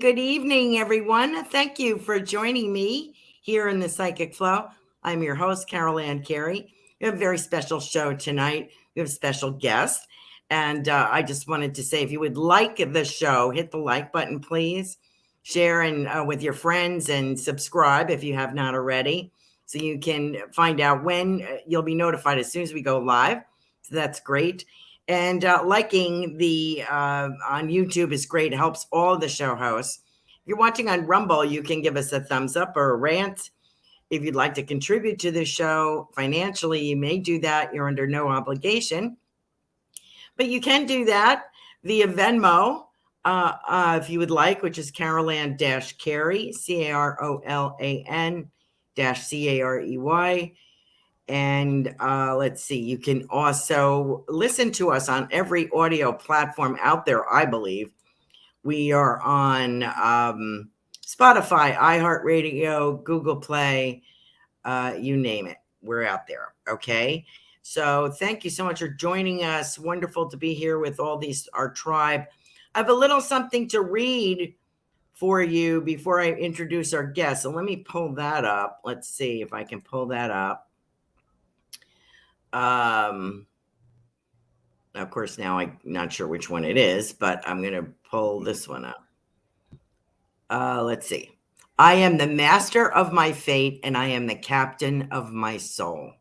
good evening, everyone. Thank you for joining me here in the Psychic Flow. I'm your host, Carolan Carey. We have a very special show tonight. We have a special guest. And I just wanted to say, if you would like the show, hit the like button, please. Share and with your friends and subscribe if you have not already, so you can find out when you'll be notified as soon as we go live. So that's great. And liking the on YouTube is great. It helps all the show hosts. If you're watching on Rumble, you can give us a thumbs up or a rant. If you'd like to contribute to the show financially, you may do that. You're under no obligation. But you can do that via Venmo if you would like, which is Carolan-Carey, Carolan-Carey. And let's see, you can also listen to us on every audio platform out there, I believe. We are on Spotify, iHeartRadio, Google Play, you name it. We're out there, okay? So thank you so much for joining us. Wonderful to be here with our tribe. I have a little something to read for you before I introduce our guest. So let me pull that up. Let's see if I can pull that up. Of course, now I'm not sure which one it is, but I'm going to pull this one up. Let's see. I am the master of my fate, and I am the captain of my soul.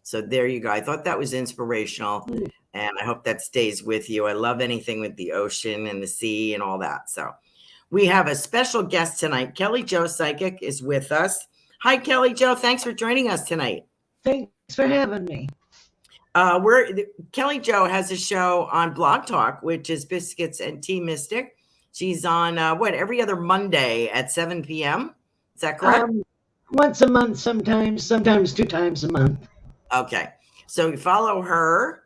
So there you go. I thought that was inspirational, and I hope that stays with you. I love anything with the ocean and the sea and all that. So we have a special guest tonight. Kelly Jo Psychic is with us. Hi, Kelly Jo. Thanks for joining us tonight. Thanks for having me. Kelly Jo has a show on Blog Talk, which is Biscuits and Tea Mystic. She's on every other Monday at 7 p.m. Is that correct? Once a month, sometimes 2 times a month. Okay, so you follow her,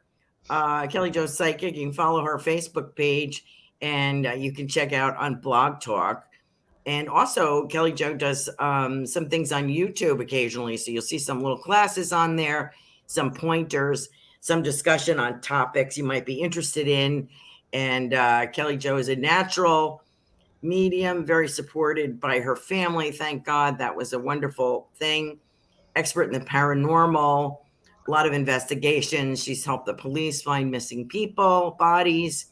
Kelly Jo Psychic. You can follow her Facebook page, and you can check out on Blog Talk. And also, Kelly Jo does some things on YouTube occasionally, so you'll see some little classes on there, some pointers, some discussion on topics you might be interested in. And Kelly Jo is a natural medium, very supported by her family. Thank God. That was a wonderful thing. Expert in the paranormal, a lot of investigations. She's helped the police find missing people, bodies.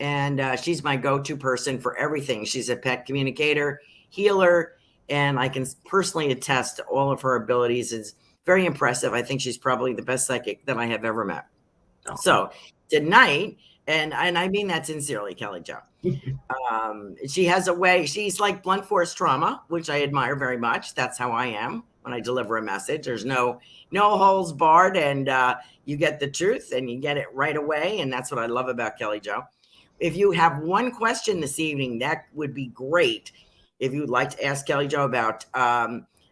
And she's my go-to person for everything. She's a pet communicator, healer, and I can personally attest to all of her abilities. It's very impressive. I think she's probably the best psychic that I have ever met. Oh. So tonight, and I mean that sincerely, Kelly Jo. She has a way. She's like blunt force trauma, which I admire very much. That's how I am when I deliver a message. There's no holes barred, and you get the truth, and you get it right away. And that's what I love about Kelly Jo. If you have one question this evening, that would be great. If you would like to ask Kelly Jo about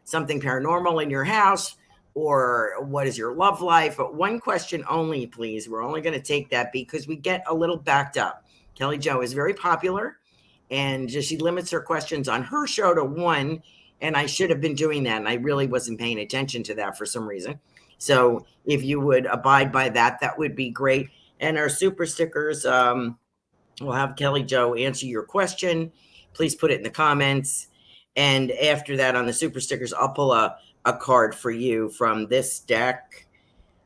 something paranormal in your house, or what is your love life, but one question only, please. We're only going to take that because we get a little backed up. Kelly Jo is very popular, and she limits her questions on her show to one, and I should have been doing that, and I really wasn't paying attention to that for some reason. So if you would abide by that, that would be great. And our super stickers, we'll have Kelly Jo answer your question. Please put it in the comments. And after that, on the super stickers, I'll pull a card for you from this deck,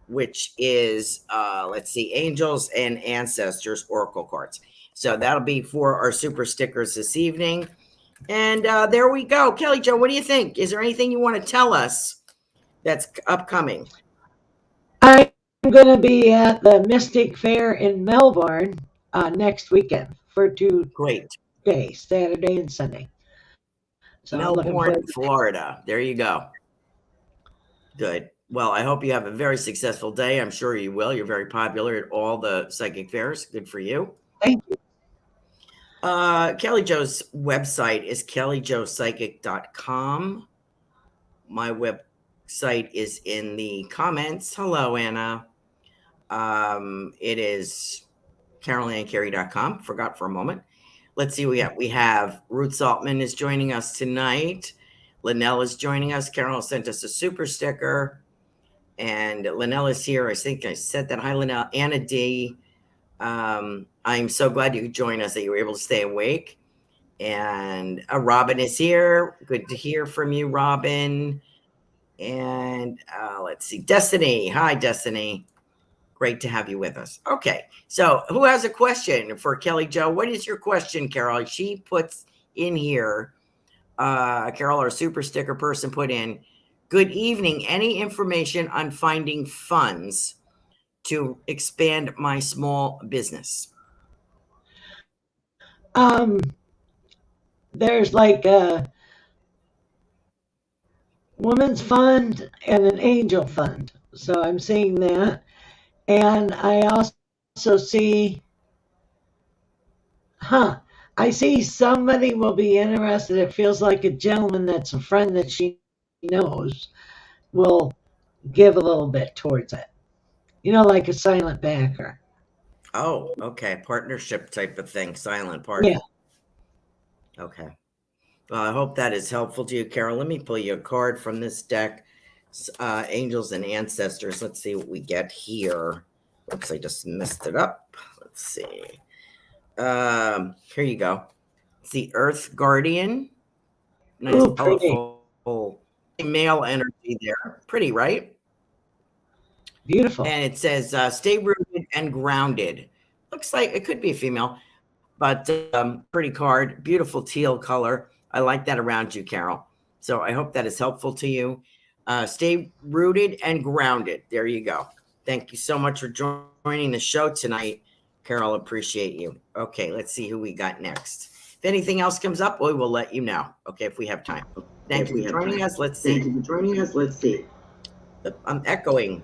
which is, let's see, Angels and Ancestors Oracle cards. So that'll be for our super stickers this evening. And there we go. Kelly Jo, what do you think? Is there anything you want to tell us that's upcoming? I'm going to be at the Mystic Fair in Melbourne next weekend for 2 days, Saturday and Sunday. So Melbourne, Florida. There you go. Good. Well, I hope you have a very successful day. I'm sure you will. You're very popular at all the psychic fairs. Good for you. Thank you. Kelly Jo's website is kellyjopsychic.com. My website is in the comments. Hello, Anna. It is carolancarey.com. Forgot for a moment. Let's see. We have Ruth Saltman is joining us tonight. Linnell is joining us. Carol sent us a super sticker. And Linnell is here. I think I said that. Hi, Linnell. Anna D. I'm so glad you could join us, that you were able to stay awake. And Robin is here. Good to hear from you, Robin. And let's see, Destiny. Hi, Destiny. Great to have you with us. Okay, so who has a question for Kelly Jo? What is your question, Carol? She puts in here, Carol, our super sticker person, put in, good evening. Any information on finding funds to expand my small business? There's like a women's fund and an angel fund. So I'm seeing that. And I also see, I see somebody will be interested. It feels like a gentleman that's a friend that she knows will give a little bit towards it. Like a silent backer. Oh, okay. Partnership type of thing. Silent partner. Yeah. Okay. Well, I hope that is helpful to you, Carol. Let me pull you a card from this deck. Angels and Ancestors. Let's see what we get here. Oops, I just messed it up. Let's see. Here you go. It's the Earth Guardian. Nice, ooh, colorful male energy there. Pretty, right? Beautiful. And it says, stay rooted and grounded. Looks like it could be a female, but pretty card. Beautiful teal color. I like that around you, Carol. So I hope that is helpful to you. Stay rooted and grounded. There you go. Thank you so much for joining the show tonight, Carol. Appreciate you. Okay, let's see who we got next. If anything else comes up, we will let you know. Okay, if we have time. Thank you for joining us. Let's see. Thank you for joining us. Let's see. I'm echoing.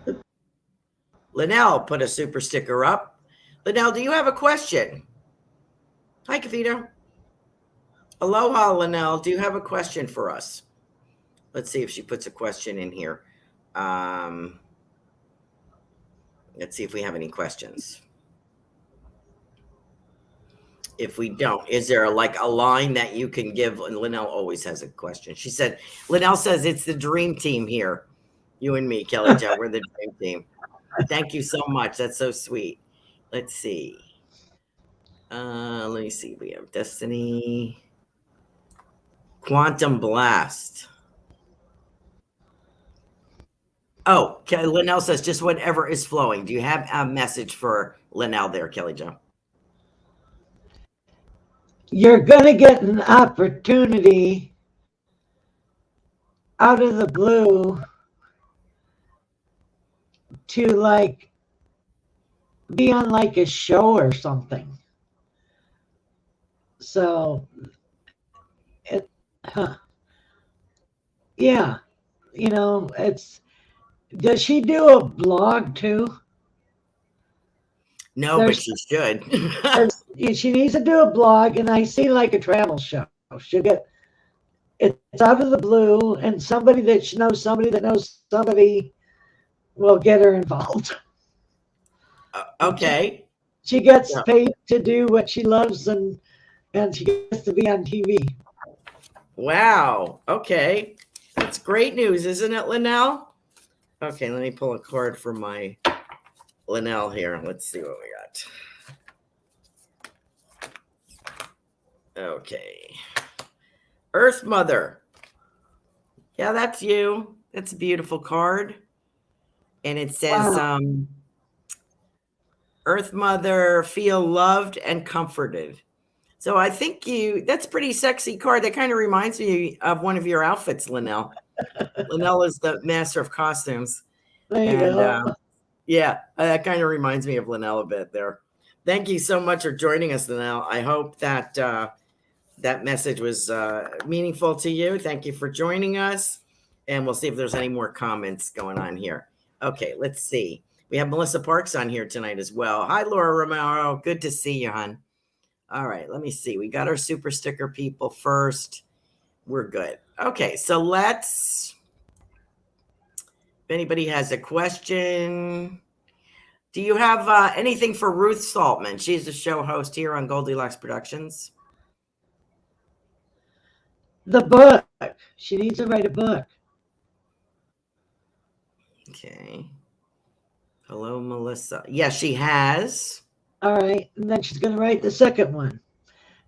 Linnell put a super sticker up. Linnell, do you have a question? Hi, Kavita. Aloha, Linnell. Do you have a question for us? Let's see if she puts a question in here. Let's see if we have any questions. If we don't, is there like a line that you can give? And Linnell always has a question. She said, Linnell says it's the dream team here. You and me, Kelly Jo, we're the dream team. Thank you so much. That's so sweet. Let's see. Let me see. We have Destiny. Quantum Blast. Oh, Linnell says just whatever is flowing. Do you have a message for Linnell there, Kelly Jo? You're going to get an opportunity out of the blue to like be on like a show or something. So, yeah, it's, does she do a blog too? No, but she should. She needs to do a blog, and I see like a travel show. She'll get, it's out of the blue, and somebody that knows somebody that knows somebody will get her involved. Okay. She gets paid to do what she loves, and she gets to be on TV. Wow. Okay. That's great news, isn't it, Linnell? Okay, let me pull a card for my Linnell here. Let's see what we got. Okay. Earth Mother. Yeah, that's you. That's a beautiful card. And it says, wow. Earth Mother, feel loved and comforted. So I think that's a pretty sexy card. That kind of reminds me of one of your outfits, Linnell. Linnell is the master of costumes. There you go. Yeah, that kind of reminds me of Linnell a bit there. Thank you so much for joining us, Linnell. I hope that that message was meaningful to you. Thank you for joining us. And we'll see if there's any more comments going on here. Okay, let's see. We have Melissa Parks on here tonight as well. Hi, Laura Romero. Good to see you, hon. All right, let me see. We got our super sticker people first. We're good. Okay, so let's, if anybody has a question, do you have anything for Ruth Saltman? She's the show host here on Goldylocks Productions. The book. She needs to write a book. Okay. Hello, Melissa. Yeah, she has. All right. And then she's going to write the second one.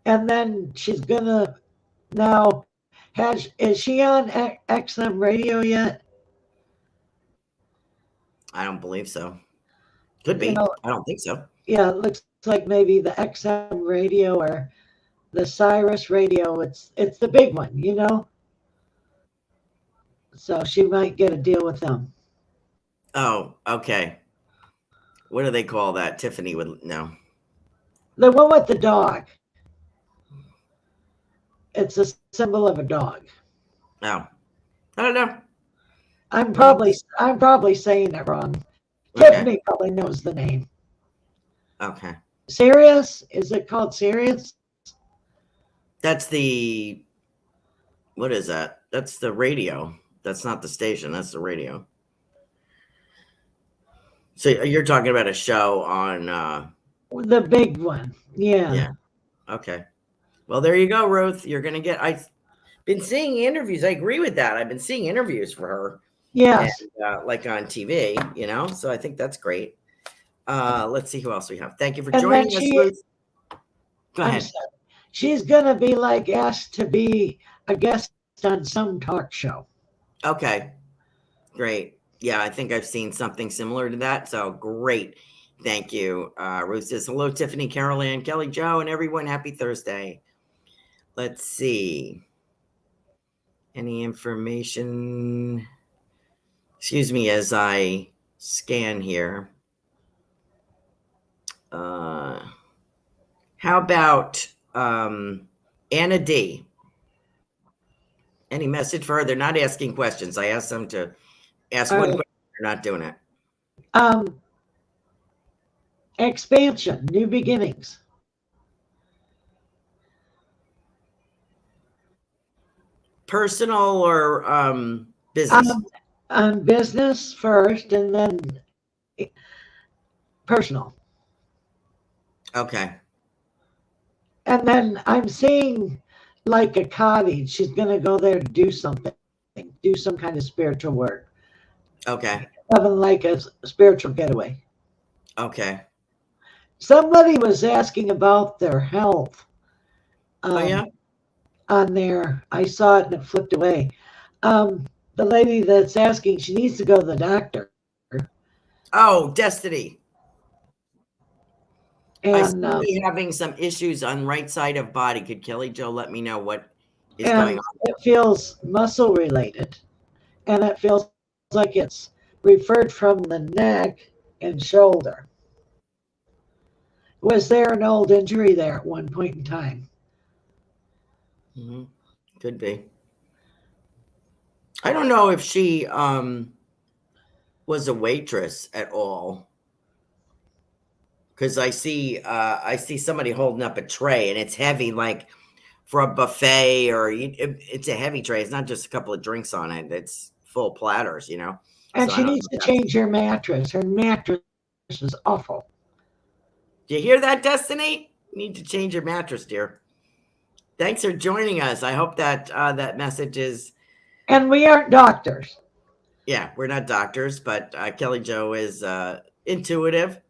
And then she's gonna now is she on XM radio yet? I don't believe so. Could You be. know, I don't think so. yeah, it looks like maybe the XM radio or the Cyrus radio. It's the big one, you know. So she might get a deal with them. Oh, okay. What do they call that? Tiffany would know. The one with the dog. It's a symbol of a dog. Oh, I don't know. I'm probably saying it wrong. Okay. Tiffany probably knows the name. Okay. Sirius? Is it called Sirius? That's the, what is that? That's the radio. That's not the station. That's the radio. So you're talking about a show on The big one. Yeah. Yeah. Okay. Well, there you go, Ruth. You're gonna get. I've been seeing interviews. I agree with that. I've been seeing interviews for her. Yes. And, like on TV, you know. So I think that's great. Let's see who else we have. Thank you for And joining then us, Ruth. Go I'm ahead. sorry. She's gonna be like asked to be a guest on some talk show. Okay. Great. Yeah, I think I've seen something similar to that. So great. Thank you. Ruth says, hello, Tiffany, Carolan, Kelly Jo, and everyone. Happy Thursday. Let's see. Any information? Excuse me as I scan here. How about Anna D? Any message for her? They're not asking questions. I asked them to ask one question. They're not doing it. Expansion, new beginnings. Personal or business? On business first and then personal. Okay. And then I'm seeing like a cottage. She's going to go there to do something, do some kind of spiritual work. Okay. Having like a spiritual getaway. Okay. Somebody was asking about their health. Oh, yeah? On there. I saw it and it flipped away. The lady that's asking, she needs to go to the doctor. Oh, Destiny. And I see having some issues on right side of body. Could Kelly Jo let me know what is going on? it feels muscle related. And it feels like it's referred from the neck and shoulder. Was there an old injury there at one point in time? Mm-hmm. Could be. I don't know if she was a waitress at all, because I see somebody holding up a tray and it's heavy, like for a buffet, or it's a heavy tray. It's not just a couple of drinks on it; it's full platters, you know. And So she needs to change her mattress. Her mattress is awful. Do you hear that, Destiny? You need to change your mattress, dear. Thanks for joining us. I hope that that message is. And we aren't doctors. Yeah, we're not doctors, but Kelly Jo is intuitive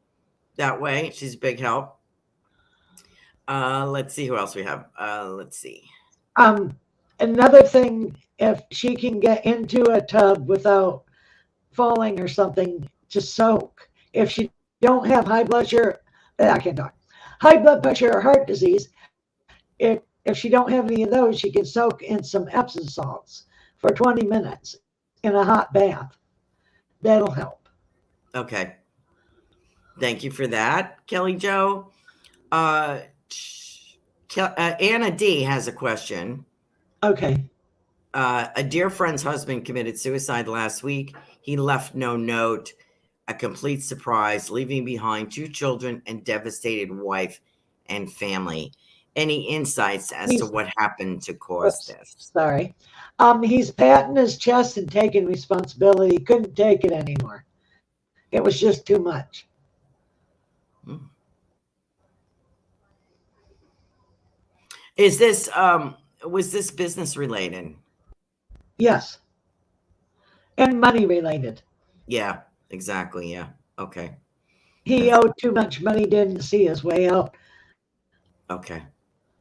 that way. She's a big help. Let's see who else we have. Let's see. Another thing, if she can get into a tub without falling or something, to soak. If she don't have high blood pressure, I can't talk. High blood pressure or heart disease, if she don't have any of those, she can soak in some Epsom salts for 20 minutes in a hot bath. That'll help. Okay. Thank you for that, Kelly Jo. Anna D has a question. Okay. A dear friend's husband committed suicide last week. He left no note, a complete surprise, leaving behind 2 children and devastated wife and family. Any insights as to what happened to cause this? Sorry. He's patting his chest and taking responsibility. He couldn't take it anymore. It was just too much. Is this was this business related? Yes. And money related. Yeah, exactly. Yeah. Okay. He owed too much money, didn't see his way out. Okay.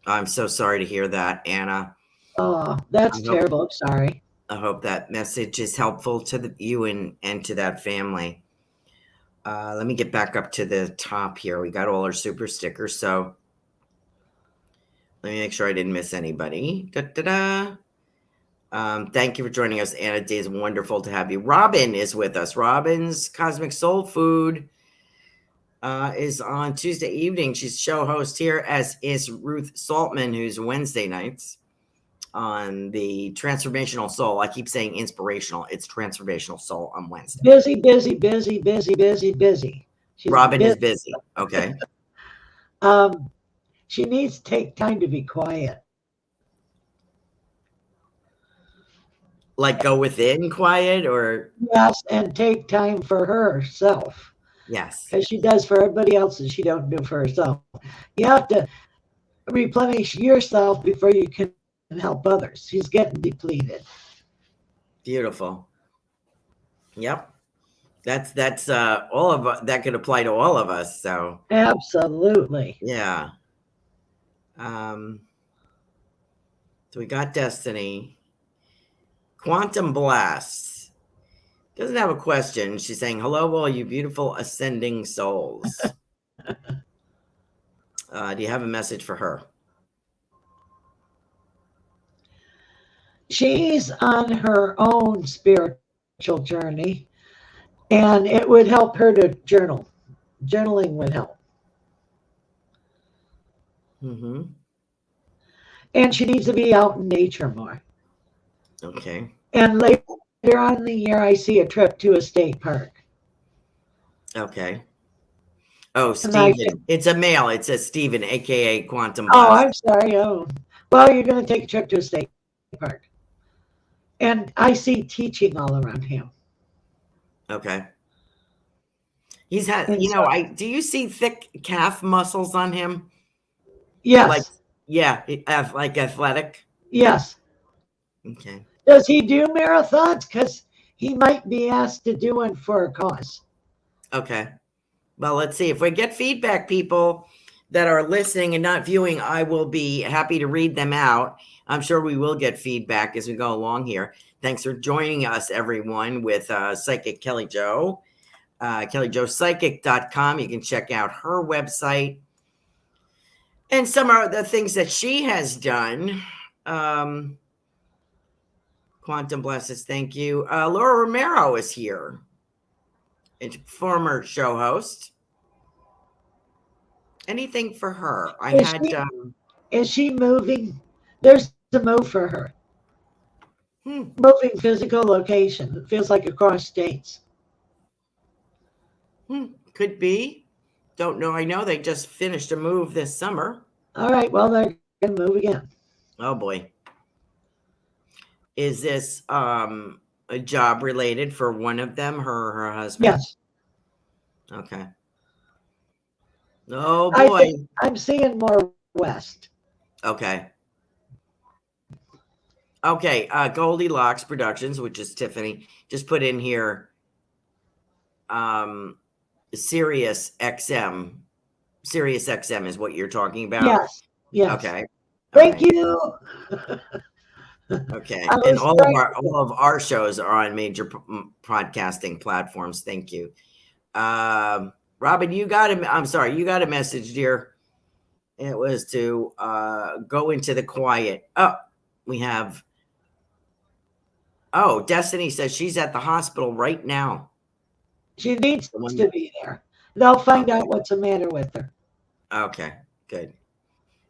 I'm so sorry to hear that, Anna. Oh, that's terrible. I'm sorry. I hope that message is helpful to you and to that family. Let me get back up to the top here. We got all our super stickers, so let me make sure I didn't miss anybody. Thank you for joining us, Anna. It is wonderful to have you. Robin is with us. Robin's Cosmic Soul Food is on Tuesday evening. She's show host here, as is Ruth Saltman, who's Wednesday nights on the Transformational Soul. I keep saying inspirational. It's Transformational Soul on Wednesday. Busy, busy, busy, busy, busy, busy. Robin is busy. Okay. She needs to take time to be quiet. Like go within quiet, or? Yes, and take time for herself. Yes. Because she does for everybody else and she don't do for herself. You have to replenish yourself before you can help others. She's getting depleted. Beautiful. Yep. That's all of that could apply to all of us. So absolutely. Yeah. So we got Destiny. Quantum Blast doesn't have a question. She's saying, hello, all you beautiful ascending souls. Do you have a message for her? She's on her own spiritual journey, and it would help her to journal. Journaling would help. Mm-hmm. And she needs to be out in nature more. Okay. And later on in the year, I see a trip to a state park. Okay. Oh, Stephen. It's a male. It says Stephen, a.k.a. Quantum Blast. Oh, I'm sorry. Oh, well, you're going to take a trip to a state park. And I see teaching all around him. Okay. He's had, do you see thick calf muscles on him? Yes. Like athletic? Yes. Okay. Does he do marathons? Because he might be asked to do one for a cause. Okay. Well, let's see. If we get feedback, people that are listening and not viewing, I will be happy to read them out. I'm sure we will get feedback as we go along here. Thanks for joining us, everyone, with Psychic Kelly Jo. KellyJoPsychic.com. You can check out her website and some of the things that she has done. Quantum Blesses, thank you. Laura Romero is here, a former show host. Anything for her? Is she moving? There's a move for her. Moving physical location. It feels like across states. Could be. Don't know. I know they just finished a move this summer. All right. Well, they're going to move again. Oh, boy. Is this a job related for one of them, her or her husband? Yes. Okay. Oh, boy. I'm seeing more west. Okay. Okay. Goldylocks Productions, which is Tiffany, just put in here Sirius XM. Sirius XM is what you're talking about? Yes. Yes. Okay. Thank you. Okay. And all of our shows are on major podcasting platforms. Thank you. Robin, you got a message, dear. It was to go into the quiet. Destiny says she's at the hospital right now. She needs to be there. They'll find out what's the matter with her. Okay, good.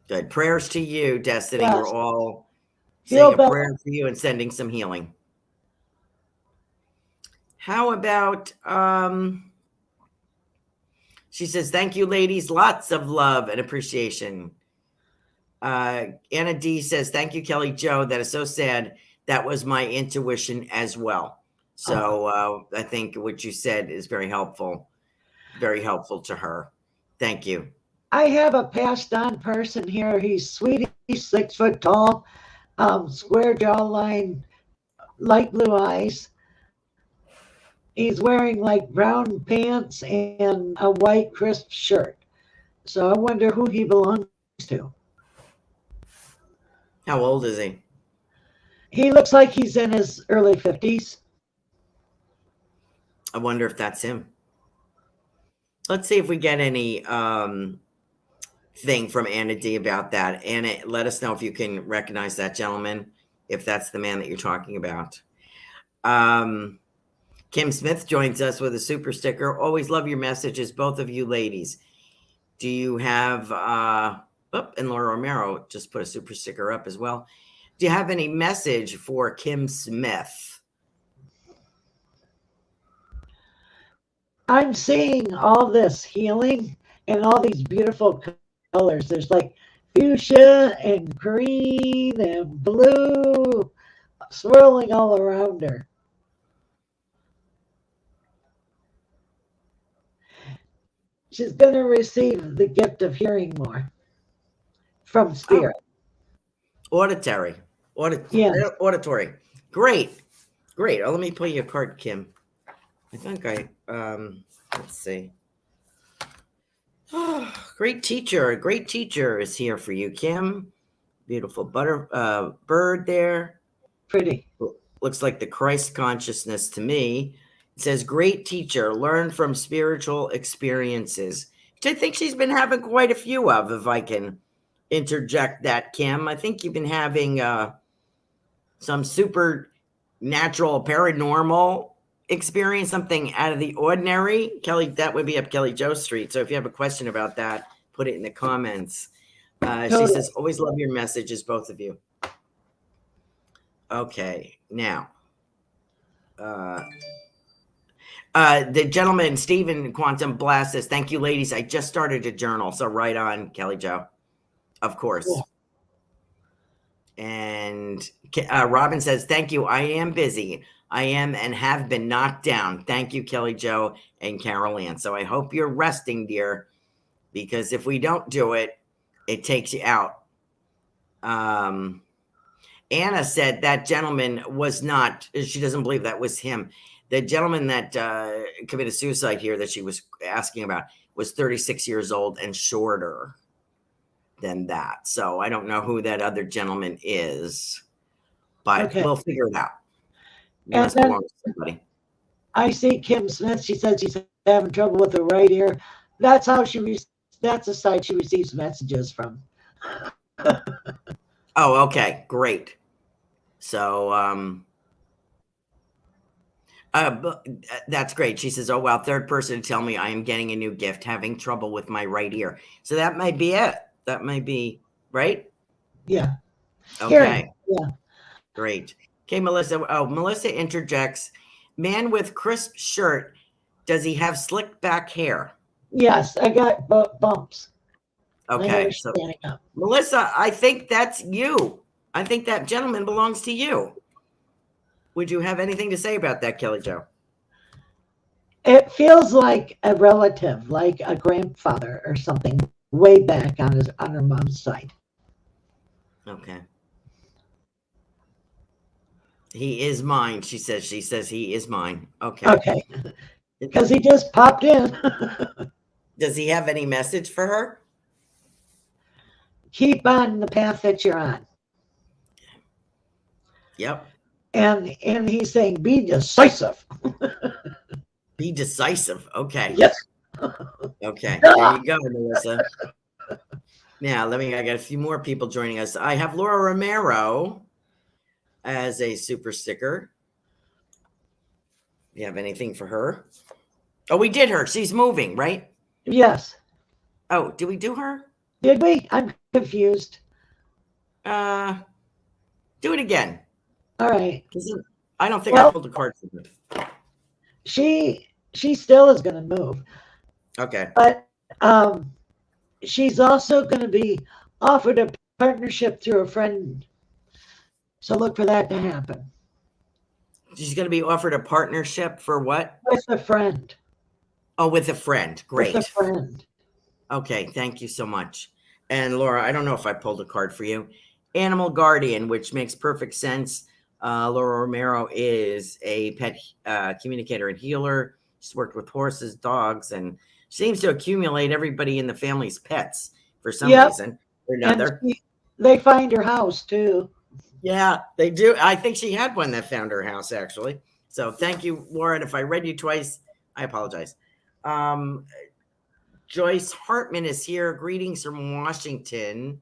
Good. Prayers to you, Destiny. Yes. We're all saying a prayer for you and sending some healing. How about, she says, thank you, ladies. Lots of love and appreciation. Anna D says, thank you, Kelly Jo. That is so sad. That was my intuition as well. So I think what you said is very helpful to her. Thank you. I have a passed on person here. He's sweet. He's 6 foot tall, square jawline, light blue eyes. He's wearing like brown pants and a white crisp shirt. So I wonder who he belongs to. How old is he? He looks like he's in his early 50s. I wonder if that's him. Let's see if we get any thing from Anna D about that. Anna, let us know if you can recognize that gentleman, if that's the man that you're talking about. Kim Smith joins us with a super sticker. Always love your messages, both of you ladies. Do you have and Laura Romero just put a super sticker up as well. Do you have any message for Kim Smith? I'm seeing all this healing and all these beautiful colors. There's like fuchsia and green and blue swirling all around her. She's going to receive the gift of hearing more from spirit. Auditory. Auditory. Great. Great. Oh, let me play you a card, Kim. I think let's see. Oh, great teacher. A great teacher is here for you, Kim. Beautiful bird there. Pretty. Looks like the Christ consciousness to me. It says, great teacher, learn from spiritual experiences. Which I think she's been having quite a few of, if I can interject that, Kim. I think you've been having some supernatural, paranormal experience, something out of the ordinary. Kelly, that would be up Kelly Joe Street. So if you have a question about that, put it in the comments. She says, always love your messages, both of you. Okay, now. The gentleman, Stephen Quantum Blast, says, thank you, ladies. I just started a journal. So right on, Kelly Joe. Of course. Yeah. And Robin says, thank you. I am busy. I am and have been knocked down. Thank you, Kelly Joe and Carolan. So I hope you're resting, dear, because if we don't do it, it takes you out. Anna said that gentleman was not, she doesn't believe that was him. The gentleman that committed suicide here that she was asking about was 36 years old and shorter than that. So I don't know who that other gentleman is, but we'll figure it out. And then I see Kim Smith. She said she's having trouble with her right ear. That's how that's the side she receives messages from. Oh, okay, great. So that's great. She says, oh, wow, third person to tell me I am getting a new gift, having trouble with my right ear. So that might be it. That might be, right? Yeah. Okay. Hearing. Yeah. Great. Okay, Melissa. Oh, Melissa interjects, man with crisp shirt, does he have slick back hair? Yes, I got bumps. Okay. So, Melissa, I think that's you. I think that gentleman belongs to you. Would you have anything to say about that, Kelly Joe? It feels like a relative, like a grandfather or something, way back on her mom's side. Okay. He is mine, she says. She says he is mine. Okay. Okay. Because he just popped in. Does he have any message for her? Keep on the path that you're on. Yep. And he's saying, be decisive. Be decisive. Okay. Yes. Okay. There you go, Melissa. Now, I got a few more people joining us. I have Laura Romero as a super sticker. You have anything for her? Oh, we did her. She's moving, right? Yes. Oh, did we do her? Did we? I'm confused. Do it again. All right. I don't think I pulled the card for her. She still is going to move. Okay. But she's also going to be offered a partnership through a friend. So look for that to happen. She's going to be offered a partnership for what? With a friend. Oh, with a friend. Great. With a friend. Okay. Thank you so much. And Laura, I don't know if I pulled a card for you. Animal guardian, which makes perfect sense. Laura Romero is a pet communicator and healer. She's worked with horses, dogs, and seems to accumulate everybody in the family's pets for some reason or another. They find her house too. Yeah, they do. I think she had one that found her house, actually. So thank you, Lauren. If I read you twice, I apologize. Um, Joyce Hartman is here. Greetings from Washington.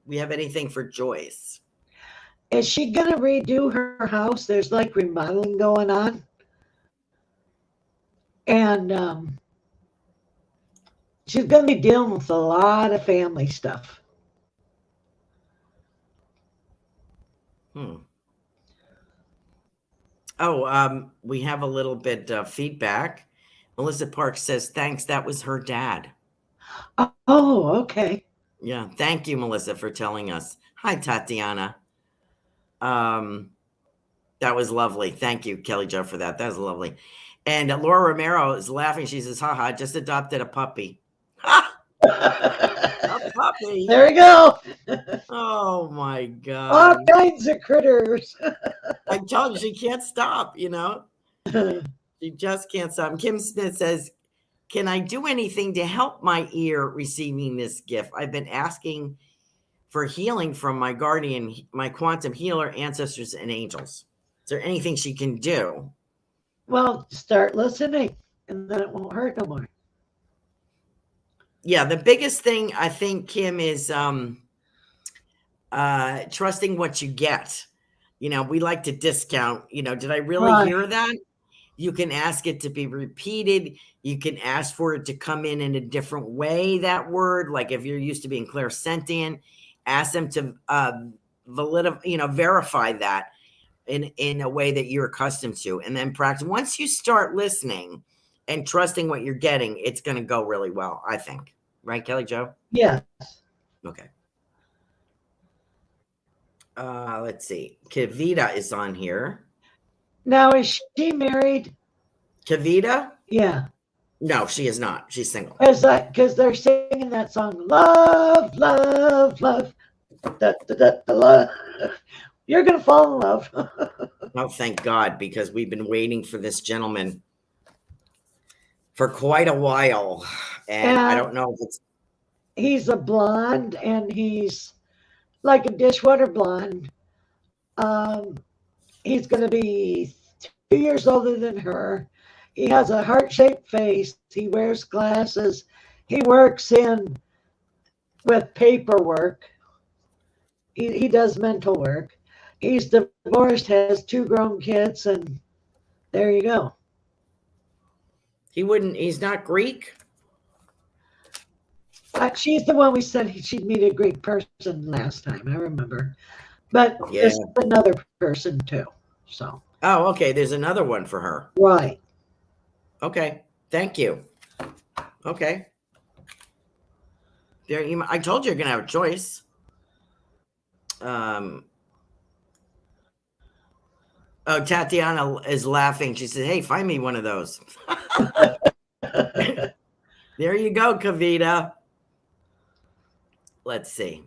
We have anything for Joyce? Is she gonna redo her house? There's like remodeling going on, and she's gonna be dealing with a lot of family stuff. Oh, we have a little bit of feedback. Melissa Park says, thanks. That was her dad. Oh, okay. Yeah. Thank you, Melissa, for telling us. Hi, Tatiana. That was lovely. Thank you, Kelly Jo, for that. That was lovely. And Laura Romero is laughing. She says, haha, just adopted a puppy. A puppy. There we go. Oh my All God. kinds of critters. I told you she can't stop, you know. She just can't stop. Kim Smith says, can I do anything to help my ear receiving this gift? I've been asking for healing from my guardian, my quantum healer, ancestors, and angels. Is there anything she can do? Well, start listening, and then it won't hurt no more. Yeah, the biggest thing I think, Kim, is trusting what you get. You know, we like to discount, you know, did I really hear that? You can ask it to be repeated. You can ask for it to come in a different way, that word. Like if you're used to being clairsentient, ask them to verify that in a way that you're accustomed to. And then practice. Once you start listening and trusting what you're getting, it's going to go really well, I think. Right, Kelly Jo? Yes. Okay. Let's see. Kavita is on here. Now, is she married? Kavita? Yeah. No, she is not. She's single. Because they're singing that song, love, love, love, da, da, da, da, love. You're going to fall in love. Oh, thank God, because we've been waiting for this gentleman for quite a while. And I don't know if it's... He's a blonde, and he's like a dishwater blonde. He's going to be 2 years older than her. He has a heart-shaped face. He wears glasses. He works with paperwork. He does mental work. He's divorced, has 2 grown kids, and there you go. He's not Greek? She's the one we said she'd meet a Greek person last time, I remember. But This is another person too. So. Oh, okay. There's another one for her. Right. Okay. Thank you. Okay. I told you you're going to have a choice. Oh, Tatiana is laughing. She said, hey, find me one of those. There you go, Kavita. Let's see.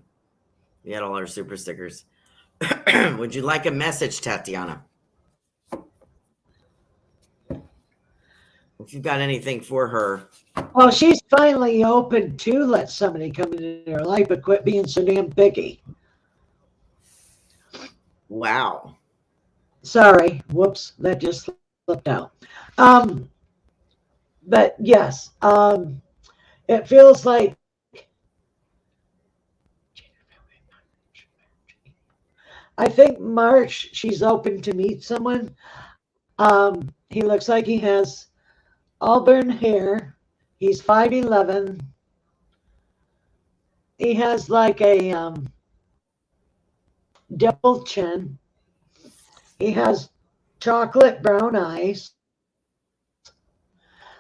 We had all our super stickers. Would you like a message, Tatiana? If you've got anything for her. Well, she's finally open to let somebody come into her life, but quit being so damn picky. Wow. Sorry. Whoops. That just slipped out. But yes, it feels like I think March she's open to meet someone. He looks like he has auburn hair. He's 5'11". He has like a dimpled chin. He has chocolate brown eyes.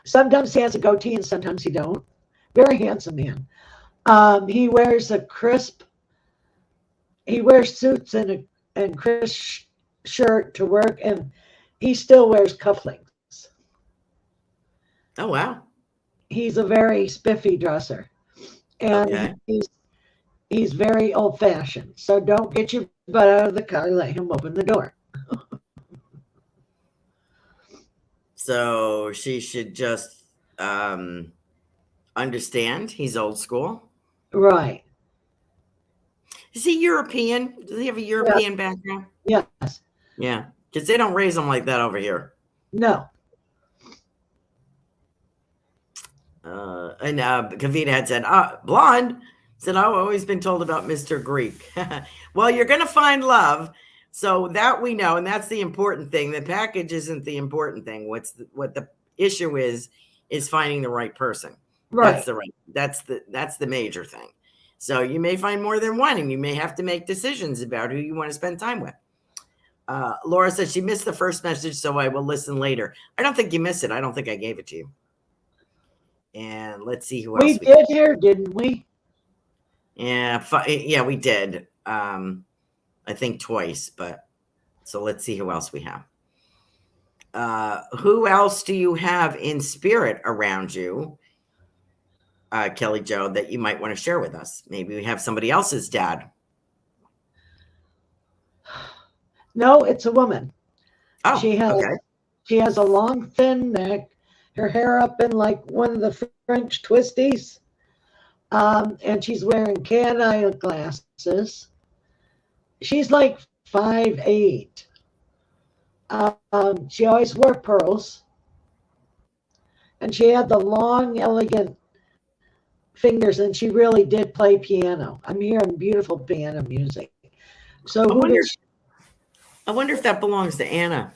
Sometimes he has a goatee and sometimes he don't. Very handsome man. He wears suits and crisp shirt to work, and he still wears cufflinks. Oh, wow. He's a very spiffy dresser. And he's very old-fashioned. So don't get your butt out of the car. Let him open the door. So she should just understand he's old school. Right. Is he European? Does he have a European background? Yes. Yeah, because they don't raise them like that over here. No. And Kavita had said, blonde. Said, I've always been told about Mr. Greek. Well, you're going to find love. So that we know, and that's the important thing. The package isn't the important thing. What the issue is finding the right person. Right. That's the major thing. So you may find more than one, and you may have to make decisions about who you want to spend time with. Laura said she missed the first message, so I will listen later. I don't think you missed it. I don't think I gave it to you. And let's see who else we did here, didn't we? Yeah, we did. I think twice, but so let's see who else we have. Who else do you have in spirit around you, Kelly Jo, that you might want to share with us? Maybe we have somebody else's dad. No, it's a woman. Oh, she has a long, thin neck, her hair up in like one of the French twisties, and she's wearing cat eye glasses. She's like 5'8". She always wore pearls, and she had the long, elegant fingers, and she really did play piano. I'm hearing beautiful piano music. So I wonder if that belongs to Anna.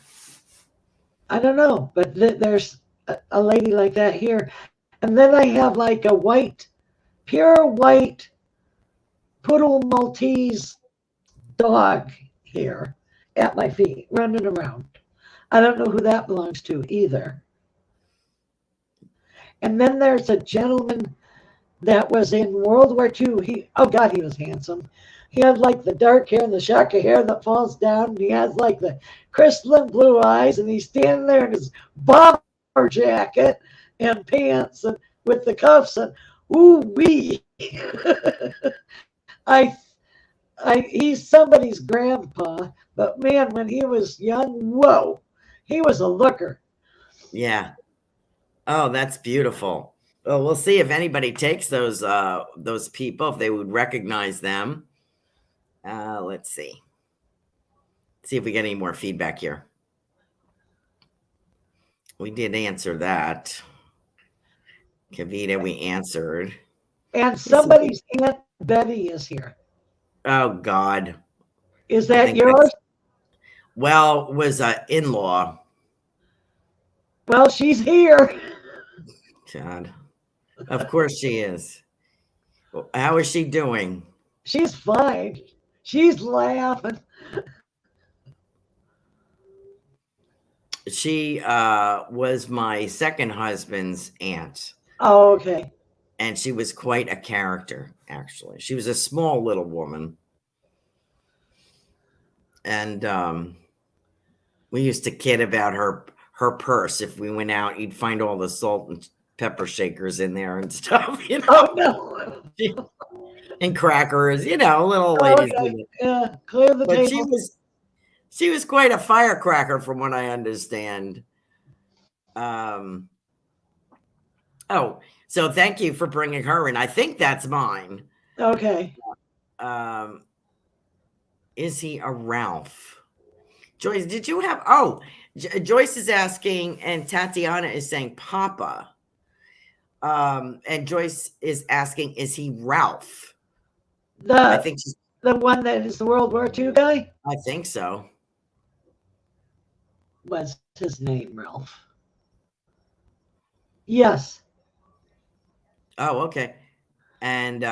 I don't know, but there's a lady like that here. And then I have like a pure white poodle Maltese dog here at my feet, running around. I don't know who that belongs to either. And then there's a gentleman that was in World War II. He was handsome. He had like the dark hair and the shock of hair that falls down. And he has like the crystalline blue eyes, and he's standing there in his bomber jacket and pants and with the cuffs, and ooh wee. He's somebody's grandpa, but man, when he was young, whoa, he was a looker. Yeah. Oh, that's beautiful. Well, we'll see if anybody takes those people, if they would recognize them. Let's see. See if we get any more feedback here. We did answer that. Kavita, we answered. And somebody's Aunt Betty is here. Oh, God. Is that yours? Well, was an in-law. Well, she's here. God. Of course she is. How is she doing? She's fine. She's laughing. She was my second husband's aunt. Oh, okay. And she was quite a character, actually. She was a small little woman. And we used to kid about her purse. If we went out, you'd find all the salt and pepper shakers in there and stuff, you know. Oh, no. And crackers, you know, little ladies. Okay. Yeah, clear the table. She was quite a firecracker, from what I understand. Oh, so thank you for bringing her in. I think that's mine. Okay. Is he a Ralph? Joyce, did you have? Oh, Joyce is asking, and Tatiana is saying Papa. And Joyce is asking, is he Ralph? I think the one that is the World War II guy? I think so. What's his name, Ralph? Yes. Oh, okay. And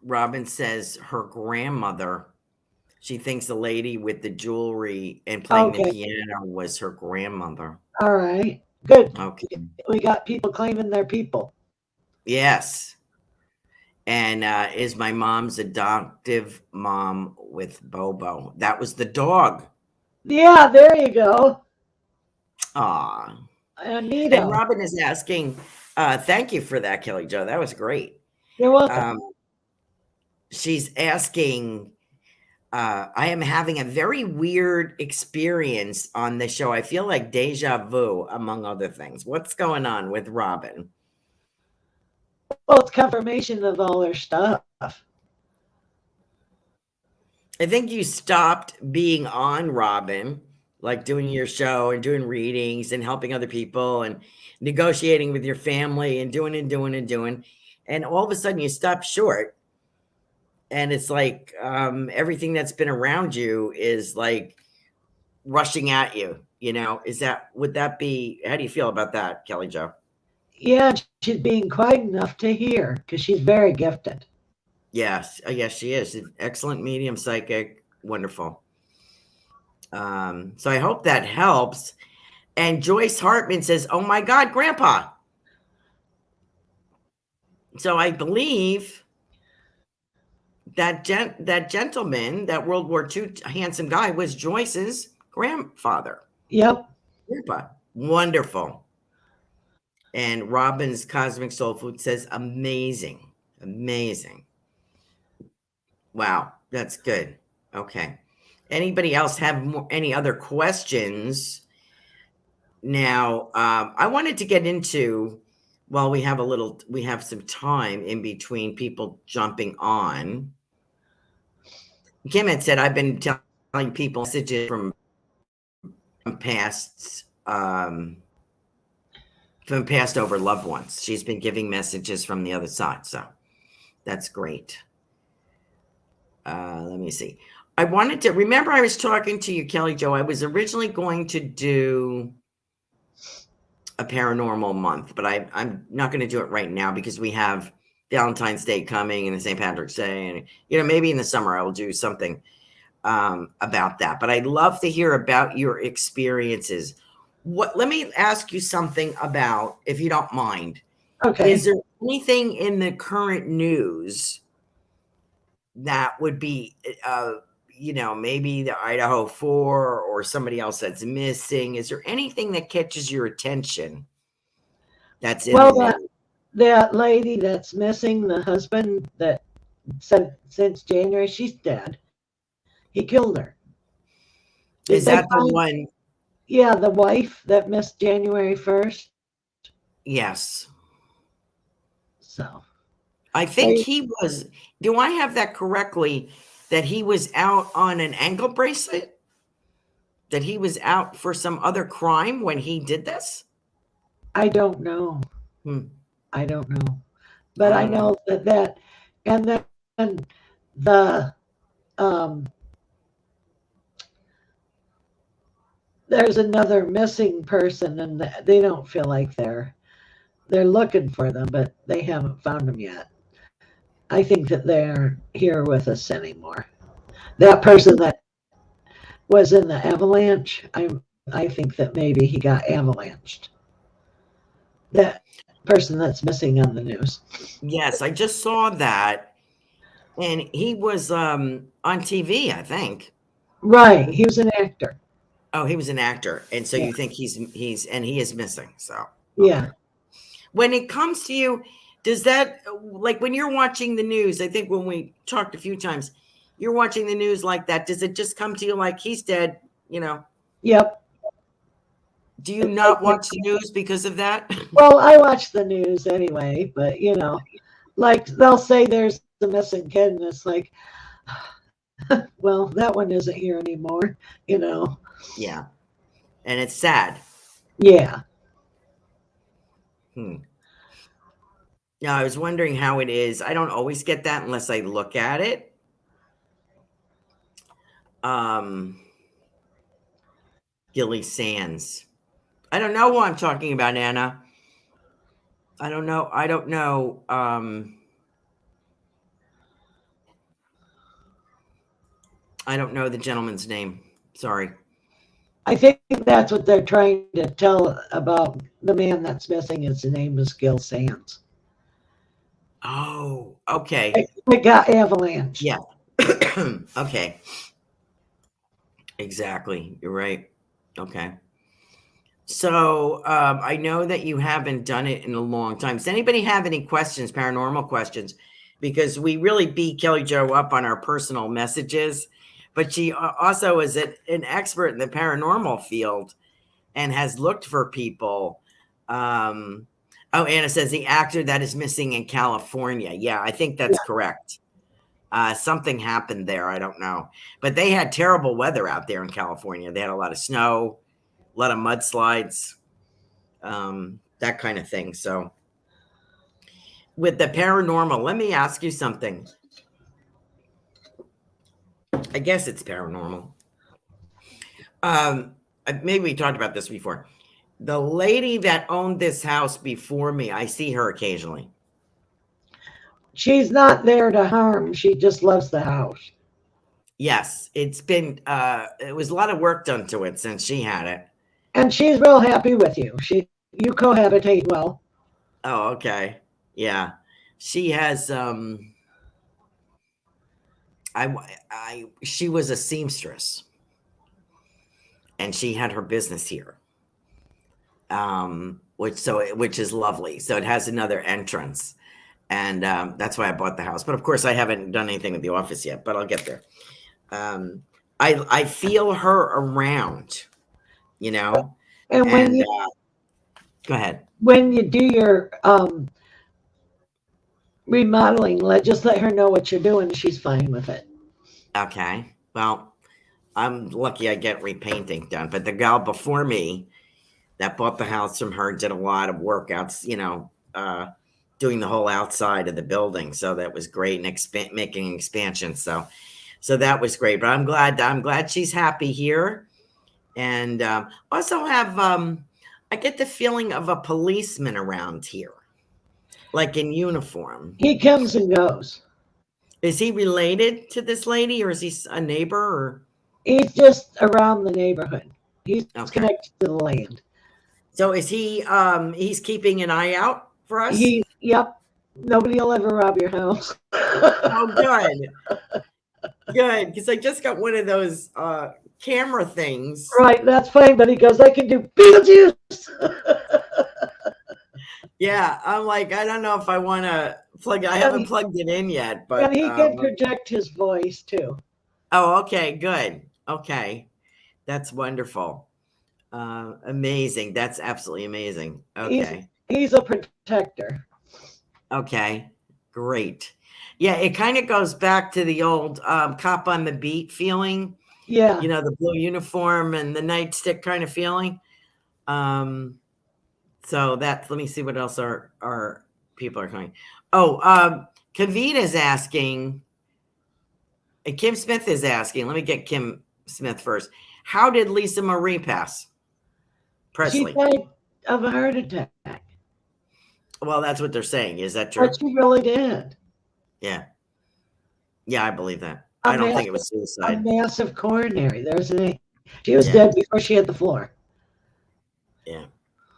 Robin says her grandmother, she thinks the lady with the jewelry and playing the piano was her grandmother. All right. Good. Okay. We got people claiming their people. Yes. And is my mom's adoptive mom with Bobo. That was the dog. Yeah, there you go. Aw. Anita. And Robin is asking, thank you for that, Kelly Jo. That was great. You're welcome. She's asking, I am having a very weird experience on the show. I feel like deja vu, among other things. What's going on with Robin? Well, it's confirmation of all her stuff. I think you stopped being on, Robin, like doing your show and doing readings and helping other people and negotiating with your family and doing and doing and doing. And all of a sudden you stop short. And it's like everything that's been around you is like rushing at you, would that be, how do you feel about that, Kelly Jo? Yeah, she's being quiet enough to hear because she's very gifted. Yes. Yes, she is. She's an excellent medium, psychic, wonderful. So I hope that helps. And Joyce Hartman says, "Oh my God, Grandpa." So I believe that gentleman, that World War II handsome guy, was Joyce's grandfather. Yep. Grandpa. Wonderful. And Robin's Cosmic Soul Food says, amazing. Amazing. Wow, that's good. Okay. Anybody else have any other questions? Now, I wanted to get into, well, we have some time in between people jumping on. Kim had said, I've been telling people messages from past over loved ones. She's been giving messages from the other side. So that's great. Let me see. I wanted to remember I was talking to you, Kelly Jo. I was originally going to do a paranormal month, but I'm not going to do it right now because we have Valentine's Day coming and the St. Patrick's Day. And, maybe in the summer I will do something about that. But I'd love to hear about your experiences. Let me ask you something about, if you don't mind. Okay. Is there anything in the current news that would be, maybe the Idaho 4 or somebody else that's missing? Is there anything that catches your attention that's in the news? That lady that's missing, the husband that said since January, she's dead. He killed her. Is that the one? Yeah, the wife that missed January 1st. Yes. So I think he was, do I have that correctly, that he was out on an ankle bracelet? That he was out for some other crime when he did this? I don't know. I don't know. But I know that, and then the, there's another missing person, and they don't feel like they're looking for them, but they haven't found them yet. I think that they're here with us anymore. That person that was in the avalanche, I think that maybe he got avalanched. That person that's missing on the news. Yes, I just saw that. And he was on TV, I think. Right. He was an actor. Oh, he was an actor. And so you think he is missing. So okay. Yeah. When it comes to you, does that, like when you're watching the news, I think when we talked a few times, you're watching the news like that. Does it just come to you like he's dead, Yep. Do you not watch the news because of that? Well, I watch the news anyway, but like they'll say there's the missing kid, and it's like, well, that one isn't here anymore, Yeah. And it's sad. Yeah. Now, I was wondering how it is. I don't always get that unless I look at it. Gilly Sands. I don't know who I'm talking about, Anna. I don't know. I don't know the gentleman's name. Sorry. I think that's what they're trying to tell about the man that's missing. His name is Gil Sands. Oh, okay. It got avalanche. Yeah. Okay. Exactly. You're right. Okay. So I know that you haven't done it in a long time. Does anybody have any questions, paranormal questions? Because we really beat Kelly Jo up on our personal messages, but she also is an expert in the paranormal field and has looked for people. Anna says the actor that is missing in California. Yeah, I think that's correct. Something happened there. I don't know. But they had terrible weather out there in California. They had a lot of snow, a lot of mudslides, that kind of thing. So with the paranormal, let me ask you something. I guess it's paranormal. Maybe we talked about this before. The lady that owned this house before me, I see her occasionally. She's not there to harm. She just loves the house. Yes, it's been it was a lot of work done to it since she had it. And she's real happy with you. You cohabitate well. Oh, okay. Yeah. She has she was a seamstress and she had her business here. Which is lovely. So it has another entrance. And that's why I bought the house. But of course I haven't done anything with the office yet, but I'll get there. I feel her around, you know. And when you go ahead. When you do your remodeling, just let her know what you're doing. She's fine with it. Okay. Well, I'm lucky I get repainting done. But the gal before me that bought the house from her did a lot of workouts, you know, doing the whole outside of the building. So that was great, and making expansion. So that was great. But I'm glad she's happy here. And also have I get the feeling of a policeman around here, like in uniform. He comes and goes. Is he related to this lady, or is he a neighbor? Or he's just around the neighborhood. He's connected to the land. So is he? He's keeping an eye out for us. Yep. Nobody will ever rob your house. Oh, good. Good, because I just got one of those camera things. Right, that's fine. But he goes, I can do Beetlejuice. Yeah, I'm like, I don't know if I want to plug it. I haven't plugged it in yet, but and he can project his voice too. Oh, okay, good. Okay, that's wonderful. Amazing. That's absolutely amazing. Okay, he's a protector. Okay, great. Yeah, it kind of goes back to the old cop on the beat feeling. Yeah, you know, the blue uniform and the nightstick kind of feeling. So let me see what else our people are coming. Oh, Kavita is asking, Kim Smith is asking, let me get Kim Smith first. How did Lisa Marie pass? Presley. She died of a heart attack. Well, that's what they're saying. Is that true? But she really did. Yeah. Yeah, I believe that. I don't think it was suicide. A massive coronary. She was dead before she hit the floor. Yeah.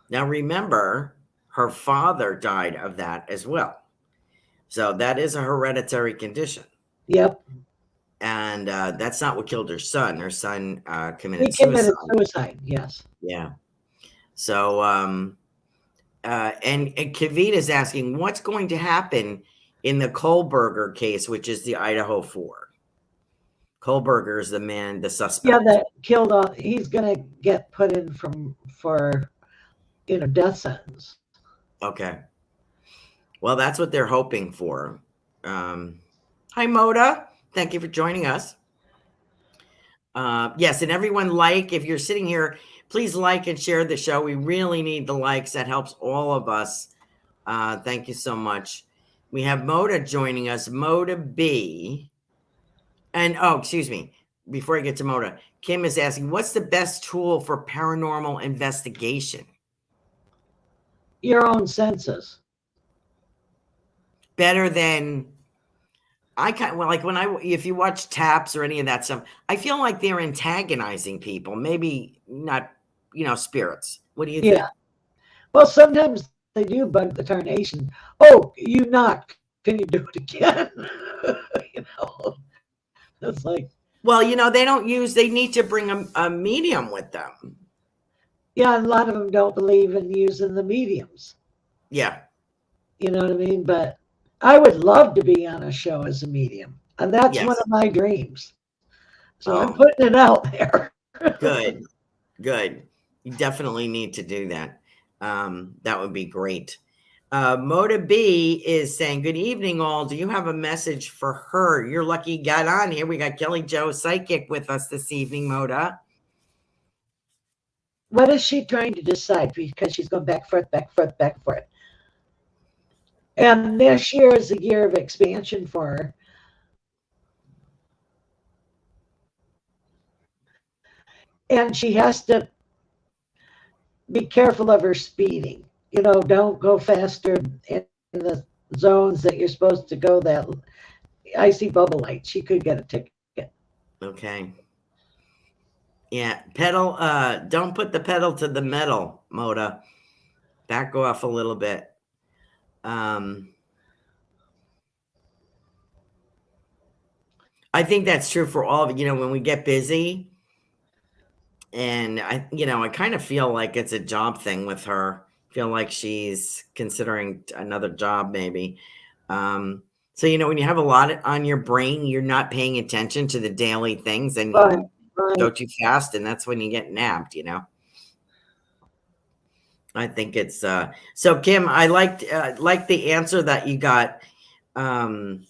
Now, remember, her father died of that as well. So that is a hereditary condition. Yep. And that's not what killed her son. Her son committed suicide. Yes. Yeah. So, and Kavita is asking, what's going to happen in the Kohlberger case, which is the Idaho 4? Kohlberger is the suspect. Yeah, that killed. He's going to get put in for death sentence. Okay. Well, that's what they're hoping for. Hi, Moda. Thank you for joining us. Yes, and everyone if you're sitting here, please like and share the show. We really need the likes. That helps all of us. Thank you so much. We have Moda joining us, Moda B. And, excuse me. Before I get to Moda, Kim is asking, what's the best tool for paranormal investigation? Your own senses. Better than... if you watch Taps or any of that stuff, I feel like they're antagonizing people. Maybe not, spirits. What do you think? Yeah. Well, sometimes they do bug the tarnation. Oh, you knocked. Can you do it again? It's like. Well, they need to bring a medium with them. Yeah, a lot of them don't believe in using the mediums. Yeah. You know what I mean? But I would love to be on a show as a medium. And that's one of my dreams. So I'm putting it out there. Good. You definitely need to do that. That would be great. Moda B is saying, good evening, all. Do you have a message for her? You're lucky you got on here. We got Kelly Jo Psychic with us this evening, Moda. What is she trying to decide? Because she's going back, forth, back, forth, back, forth. And this year is a year of expansion for her. And she has to be careful of her speeding. Don't go faster in the zones that you're supposed to go. That I see bubble lights. She could get a ticket. Okay. Yeah, pedal. Don't put the pedal to the metal, Moda. Back off a little bit. I think that's true for all of when we get busy. And I kind of feel like it's a job thing with her. Feel like she's considering another job, maybe. So, when you have a lot on your brain, you're not paying attention to the daily things and you go too fast, and that's when you get nabbed, I think it's, so Kim, I liked the answer that you got, on,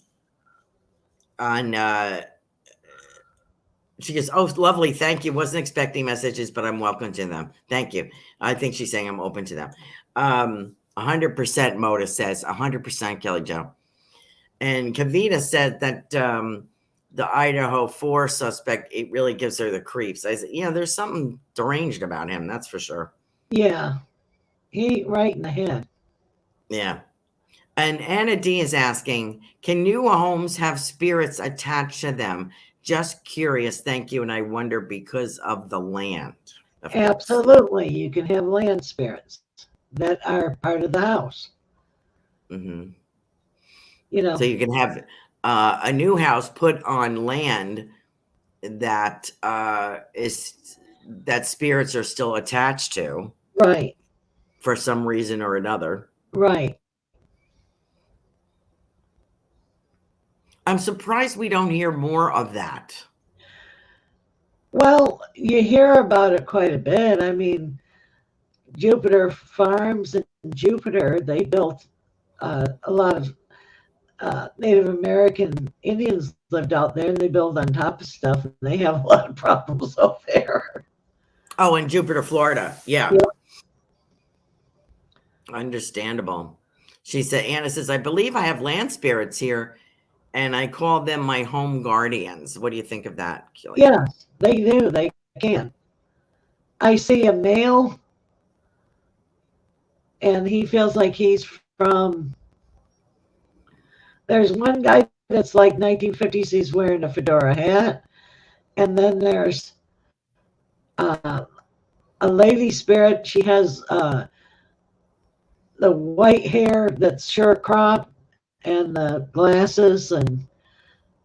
she goes, oh, lovely. Thank you. Wasn't expecting messages, but I'm welcome to them. Thank you. I think she's saying I'm open to them. 100% Moda says 100% Kelly Jo. And Kavita said that, the Idaho 4 suspect, it really gives her the creeps. I said, there's something deranged about him. That's for sure. Yeah. He ain't right in the head. Yeah. And Anna D is asking, can new homes have spirits attached to them? Just curious. Thank you. And I wonder because of the land. Absolutely. You can have land spirits that are part of the house. Mm-hmm. So you can have a new house put on land that that spirits are still attached to. Right. For some reason or another. Right. I'm surprised we don't hear more of that. Well, you hear about it quite a bit. I mean, Jupiter Farms in Jupiter, they built a lot of Native American Indians lived out there, and they build on top of stuff, and they have a lot of problems out there. Oh, in Jupiter, Florida. Yeah. Yep. Understandable. She said, Anna says, I believe I have land spirits here, and I call them my home guardians. What do you think of that, Kelly? Yes, they do. They can. I see a male, and he feels like he's from. There's one guy that's like 1950s. He's wearing a fedora hat, and then there's a lady spirit. She has the white hair that's sure cropped, and the glasses, and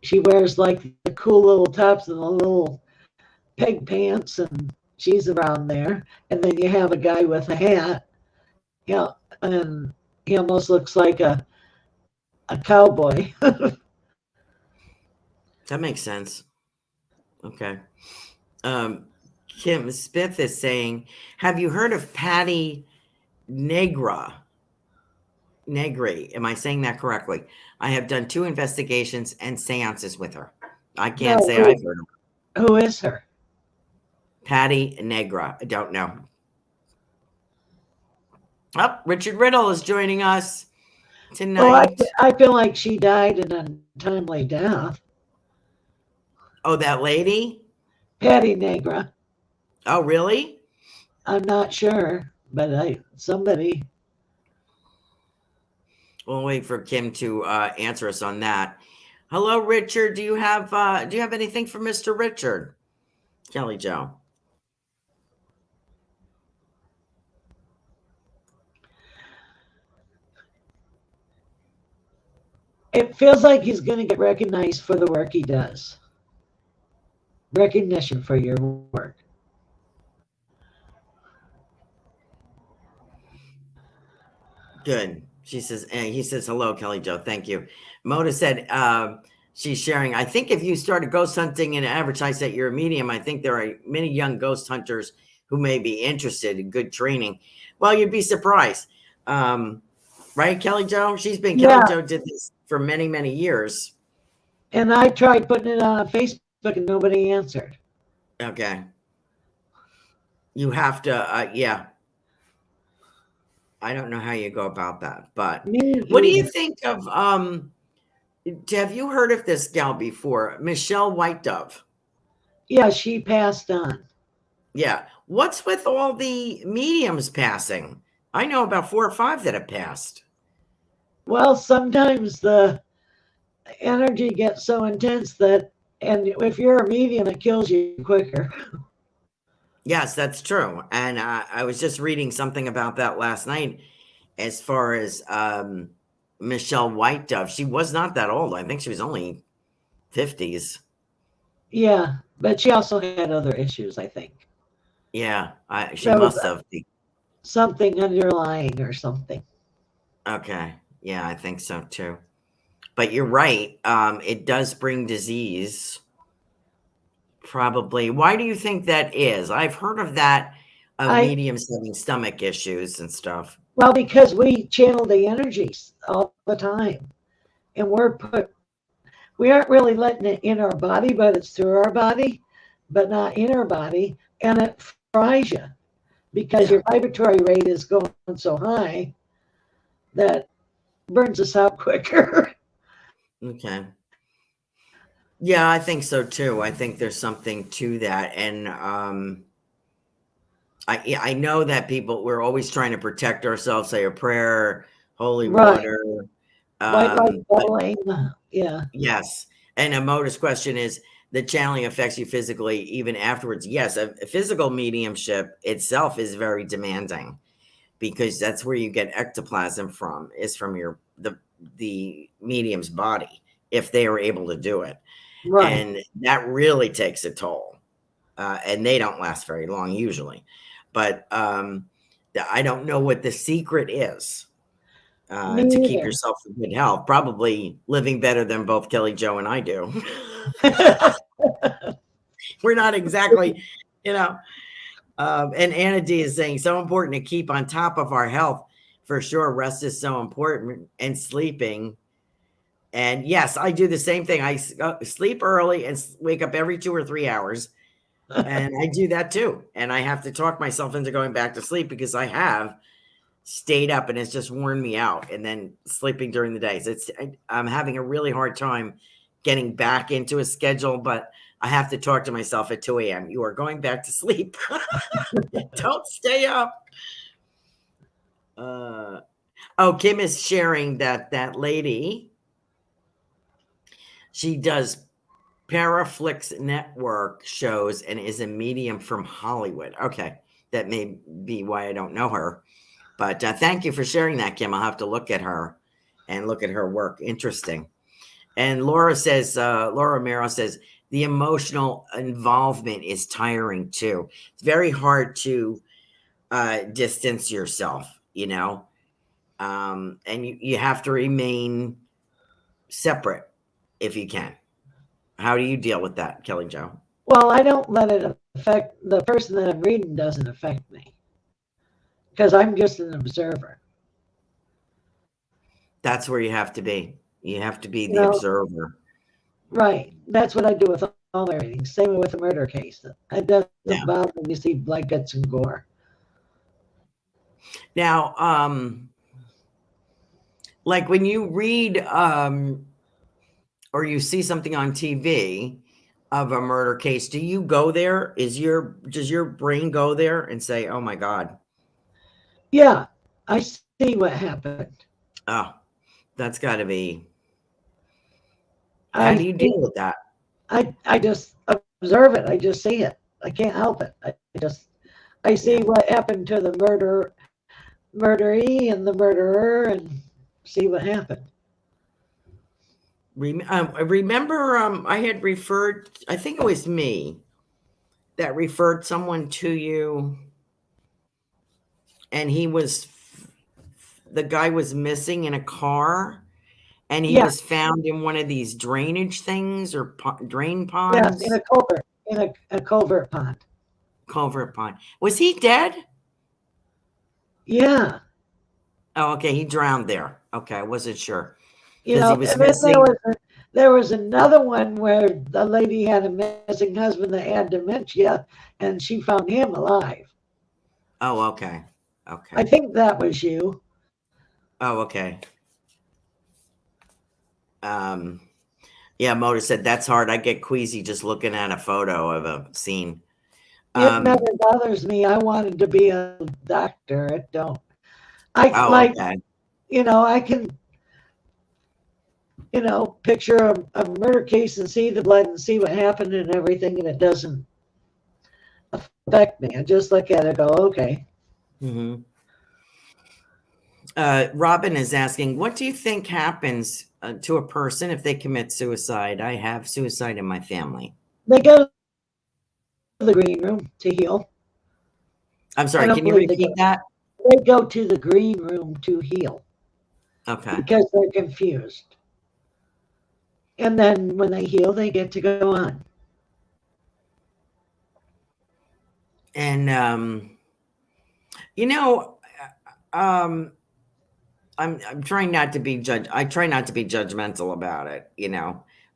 she wears like the cool little tops and the little peg pants, and she's around there. And then you have a guy with a hat, and he almost looks like a cowboy. That makes sense. Okay. Kim Smith is saying, have you heard of Patty Negri? Am I saying that correctly? I have done 2 investigations and seances with her. I can't say I've heard of her. Who is her? Patty Negri. I don't know. Oh, Richard Riddle is joining us tonight. Oh, I feel like she died an untimely death. Oh, that lady? Patty Negri. Oh, really? I'm not sure, but somebody. We'll wait for Kim to answer us on that. Hello, Richard. Do you have anything for Mr. Richard? Kelly Jo. It feels like he's going to get recognized for the work he does. Recognition for your work. Good. She says, and he says, hello, Kelly Jo. Thank you. Mona said, she's sharing, I think if you started ghost hunting and advertise that you're a medium, I think there are many young ghost hunters who may be interested in good training. Well, you'd be surprised. right, Kelly Jo? Kelly Yeah, Jo did this for many, many years. and I tried putting it on Facebook and nobody answered. Okay. You have to, yeah. I don't know how you go about that, but Me what do you either. think of, have you heard of this gal before? Michelle White Dove. Yeah, she passed on. Yeah. What's with all the mediums passing? I know about 4 or 5 that have passed. Well, sometimes the energy gets so intense that, and if you're a medium, it kills you quicker. Yes, that's true. And I was just reading something about that last night as far as Michelle White Dove. She was not that old. I think she was only 50s. Yeah, but she also had other issues, I think. Yeah, she There was must have. something underlying or something. Okay. Yeah, I think so too. But you're right. It does bring disease. Probably. Why do you think that is? I've heard of that, of I mediums having stomach issues and stuff. Well, because we channel the energies all the time, and we aren't really letting it in our body, but it's through our body, but not in our body, and it fries you because Yeah. your vibratory rate is going so high that burns us out quicker. Okay. Yeah, I think so too. I think there's something to that. And I know that we're always trying to protect ourselves, say a prayer, holy Right. water. White light But bowling. Yeah. yes. And a modus question is, the channeling affects you physically even afterwards. Yes, a physical mediumship itself is very demanding, because that's where you get ectoplasm from, is from the medium's body, if they are able to do it. Right. And that really takes a toll. And they don't last very long usually. But I don't know what the secret is Me to keep either. yourself in good health. Probably living better than both Kelly Jo and I do. We're not exactly, you know. And Anna D is saying, so important to keep on top of our health. For sure, rest is so important, and sleeping. And yes, I do the same thing. I sleep early and wake up every 2 or 3 hours. And I do that too. And I have to talk myself into going back to sleep, because I have stayed up and it's just worn me out, and then sleeping during the days. I'm having a really hard time getting back into a schedule, but I have to talk to myself at 2 a.m. You are going back to sleep. Don't stay up. Kim is sharing that lady, she does Paraflix Network shows and is a medium from Hollywood. Okay, that may be why I don't know her. But thank you for sharing that, Kim. I'll have to look at her and look at her work. Interesting. And Laura Romero says, the emotional involvement is tiring too. It's very hard to distance yourself, and you have to remain separate if you can. How do you deal with that, Kelly Jo? Well, I don't let it affect the person that I'm reading. Doesn't affect me because I'm just an observer. That's where you have to be. You have to be the observer. Right. That's what I do with all my readings. Same with the murder case. It doesn't bother me to see blood, guts, and gore. Now, like when you read or you see something on TV of a murder case, do you go there? Does your brain go there and say, oh my God? Yeah, I see what happened. Oh, that's got to be. How do you deal with that? I just observe it. I just see it. I can't help it. I see what happened to the murderee and the murderer, and see what happened. Remember, I had referred, I think it was me that referred someone to you, and the guy was missing in a car, and he was found in one of these drainage things or drain ponds. Yes, in a culvert, in a culvert pond. Culvert pond. Was he dead? Yeah. Oh, okay. He drowned there. Okay, I wasn't sure You because he know, was and then missing. there was another one where the lady had a missing husband that had dementia, and she found him alive. Oh, okay. I Okay. think that was you. Oh, okay. Um, yeah, Moda said that's hard. I get queasy just looking at a photo of a scene. It never bothers me. I wanted to be a doctor. It don't. I Oh, like, okay. I can, picture a murder case and see the blood and see what happened and everything, and it doesn't affect me. I just look at it and go, okay. Mm-hmm. Robin is asking, what do you think happens to a person if they commit suicide? I have suicide in my family. They go to the green room to heal. I'm sorry, can you repeat that? They go to the green room to heal. Okay. Because they're confused. And then when they heal, they get to go on. And, I'm trying not to be I try not to be judgmental about it,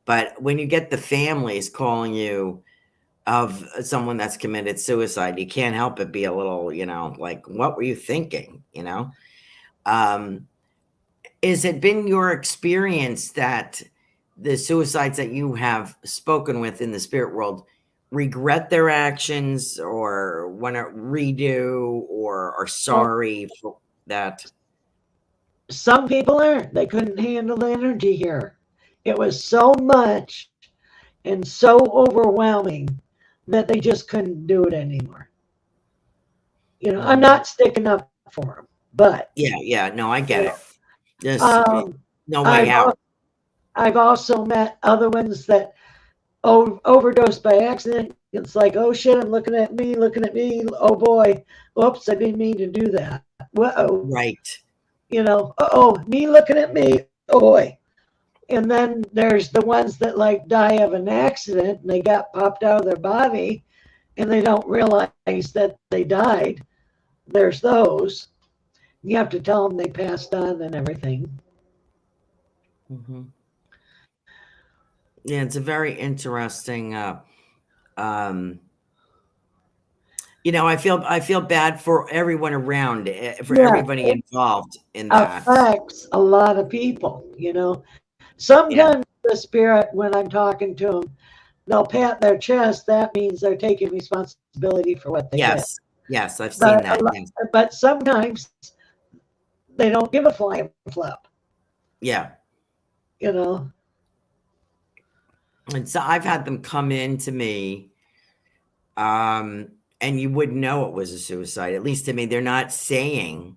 but when you get the families calling you of someone that's committed suicide, you can't help but be a little, like, what were you thinking? Is it been your experience that the suicides that you have spoken with in the spirit world regret their actions or want to redo or are sorry for that? Some people aren't. They couldn't handle the energy here. It was so much and so overwhelming that they just couldn't do it anymore. I'm not sticking up for them, but yeah, no, I get it. Just no way I've out. I've also met other ones that overdosed by accident. It's like, oh shit, I'm looking at me. Oh boy, oops, I didn't mean to do that. Whoa. Right. Me looking at me. Oh boy. And then there's the ones that like die of an accident and they got popped out of their body and they don't realize that they died. There's those. You have to tell them they passed on and everything. Mm-hmm. Yeah, it's a very interesting. I feel bad for everyone around, for everybody involved in that. Affects a lot of people. Sometimes the spirit, when I'm talking to them, they'll pat their chest. That means they're taking responsibility for what they did. Yes, I've seen that. But sometimes they don't give a flying flip. Yeah. And so I've had them come in to me, and you wouldn't know it was a suicide. At least to me, they're not saying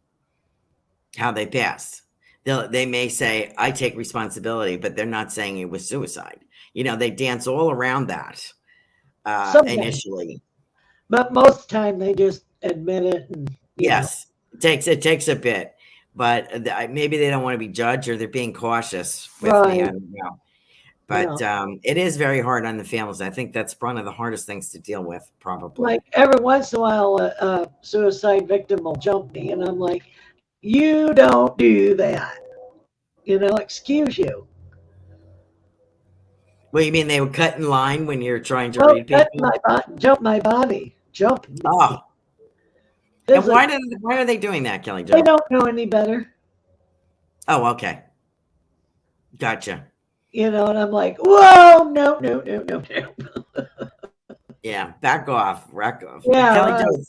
how they passed. They may say, I take responsibility, but they're not saying it was suicide. They dance all around that initially. But most of the time, they just admit it. And, yes, it takes a bit. But maybe they don't want to be judged or they're being cautious with me. I don't know. But it is very hard on the families. I think that's one of the hardest things to deal with, probably. Like every once in a while, a suicide victim will jump me, and I'm like, you don't do that. Excuse you. Well, you mean they would cut in line when you're trying to read people? Jump my body. Jump me. Oh. And why are they doing that, Kelly Jo? They don't know any better. Oh, okay. Gotcha. And I'm like, whoa, no. Yeah, back off. Yeah, Kelly Jo,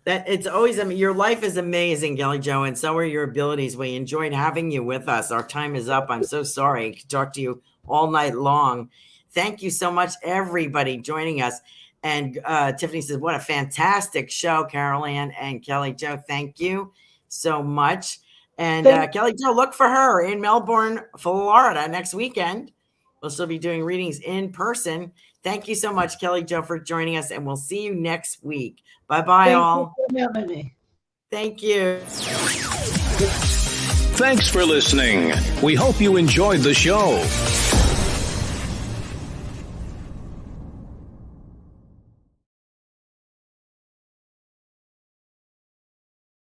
it's always, your life is amazing, Kelly Jo, and so are your abilities. We enjoyed having you with us. Our time is up. I'm so sorry. I could talk to you all night long. Thank you so much, everybody, joining us. And Tiffany says, what a fantastic show, Carolan and Kelly Jo. Thank you so much. And Kelly Jo, look for her in Melbourne, Florida next weekend. We'll still be doing readings in person. Thank you so much, Kelly Jo, for joining us. And we'll see you next week. Bye-bye, all. Thank you. Thanks for listening. We hope you enjoyed the show.